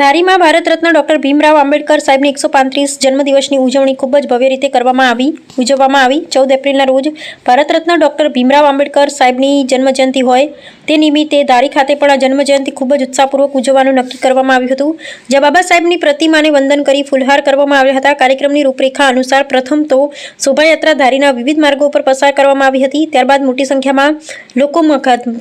ધારીમાં Bharat Ratna doctor Bhimrao Ambedkar સાહેબની 135 જન્મદિવસની ઉજવણી ખૂબ જ ભવ્ય રીતે ઉજવવામાં આવી 14 એપ્રિલના રોજ ભારત રત્ન ડોક્ટર ભીમરાવ આંબેડકર સાહેબની જન્મજયંતિ હોય તે નિમિત્તે ધારી ખાતે પણ આ જન્મજયંતિ ખૂબ જ ઉત્સાહપૂર્વક ઉજવવાનું નક્કી કરવામાં આવ્યું હતું, જ્યાં બાબા સાહેબની પ્રતિમાને વંદન કરી ફૂલહાર કરવામાં આવ્યા હતા। કાર્યક્રમની રૂપરેખા અનુસાર પ્રથમ તો શોભાયાત્રા ધારીના વિવિધ માર્ગો પર પસાર કરવામાં આવી હતી। ત્યારબાદ મોટી સંખ્યામાં લોકો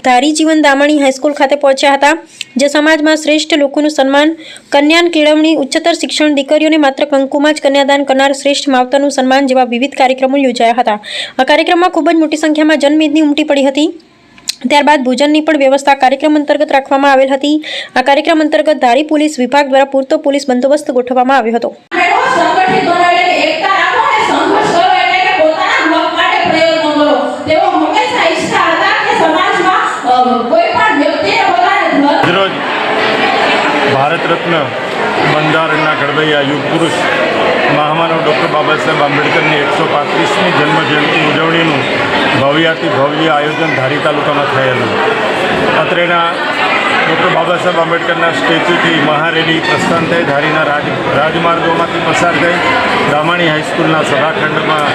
ધારી જીવન દામણી હાઈસ્કૂલ ખાતે પહોંચ્યા હતા, જે સમાજમાં શ્રેષ્ઠ લોકોનું સન્માન, કન્યાન કેળવણી, ઉચ્ચતર શિક્ષણ, દીકરીઓને માત્ર કંકુમાં જ કન્યાદાન કરનાર શ્રેષ્ઠ માવતરનું સન્માન જેવા વિવિધ કાર્યક્રમો યોજાયા હતા। આ કાર્યક્રમમાં ખૂબ જ મોટી સંખ્યામાં જનમેદની ઉમટી પડી હતી। ત્યારબાદ ભોજનની પણ વ્યવસ્થા કાર્યક્રમ અંતર્ગત રાખવામાં આવેલ હતી। આ કાર્યક્રમ અંતર્ગત ધારી પોલીસ વિભાગ દ્વારા પૂરતો પોલીસ બંદોબસ્ત ગોઠવવામાં આવ્યો હતો। ભારત રત્ન બંધારણના ઘડવૈયા યુગ પુરુષ મહામાનવ ડૉક્ટર બાબા સાહેબ આંબેડકરની 135મી જન્મજયંતિ ઉજવણીનું ભવ્યાતિ ભવ્ય આયોજન ધારી તાલુકામાં થયેલું। અત્રેના ડૉક્ટર બાબા સાહેબ આંબેડકરના સ્ટેચ્યુથી મહારેલી પ્રસ્થાન થઈ ધારીના રાજમાર્ગોમાંથી પસાર થઈ દામાણી હાઈસ્કૂલના સભાખંડમાં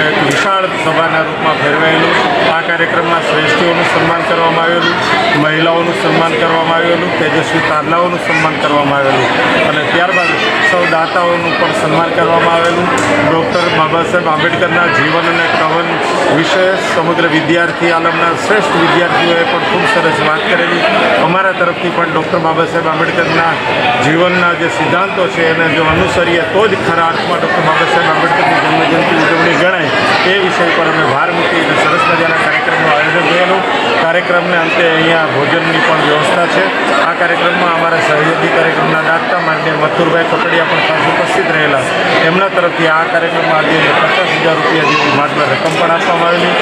એક વિશાળ સભાના રૂપમાં ફેરવાયેલું। આ કાર્યક્રમમાં શ્રેષ્ઠીઓનું સન્માન કરવામાં આવેલું, મહિલાઓનું સન્માન કરવામાં આવેલું, તેજસ્વી તારલાઓનું સન્માન કરવામાં આવેલું અને ત્યારબાદ સૌ દાતાઓનું પણ સન્માન કરવામાં આવેલું। ડૉક્ટર બાબા સાહેબ આંબેડકરના જીવન અને કવન વિશે સમગ્ર વિદ્યાર્થી આલમના શ્રેષ્ઠ વિદ્યાર્થીઓએ પણ ખૂબ સરસ વાત કરેલી। અમારા તરફથી પણ ડૉક્ટર બાબા સાહેબ આંબેડકરના જીવનના જે સિદ્ધાંતો છે એને જો અનુસરીએ તો જ ખરા અર્થમાં ડૉક્ટર બાબા સાહેબ આંબેડકરની જન્મજયંતિ ઉજવણી ગણાય, એ વિષય પર અમે ભાર મૂકી અને સરસ મજાના કાર્યક્રમનું આયોજન થયેલું। કાર્યક્રમને અંતે અહીંયા ભોજનની પણ વ્યવસ્થા છે। આ કાર્યક્રમમાં અમારા સહયોગી કાર્યક્રમના દાતા માનનીય મથુરભાઈ કપડિયા પણ ખાસ ઉપસ્થિત રહેલા। એમના તરફથી આ કાર્યક્રમમાં આજે 50,000 રૂપિયા જેટલી માત્ર રકમ પણ આપવામાં આવેલી।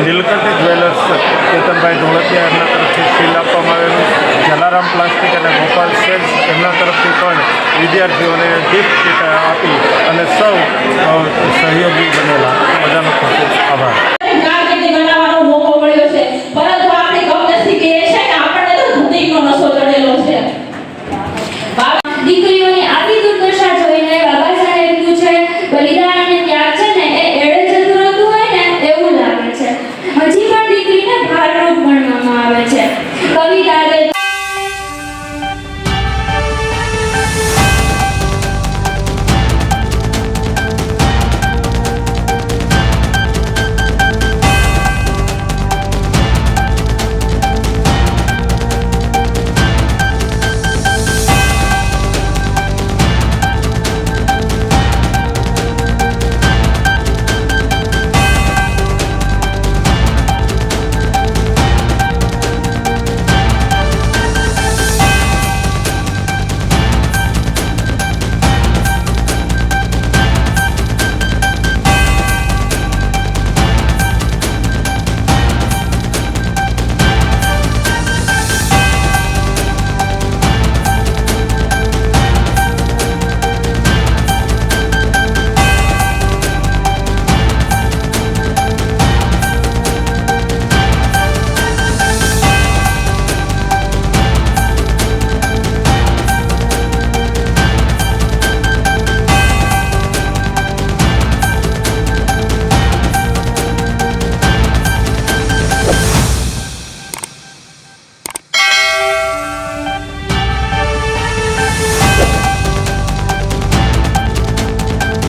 નીલકંઠ જ્વેલર્સ કેતનભાઈ ધોળકિયા એમના તરફથી શીલ આપવામાં આવેલું। જલારામ પ્લાસ્ટિક અને ગોપાલ સેલ્સ એમના તરફથી પણ વિદ્યાર્થીઓને ગિફ્ટ કીટ આપી અને સૌ સહયોગી બનેલા। બધાનો ખૂબ ખૂબ આભાર। દીકરી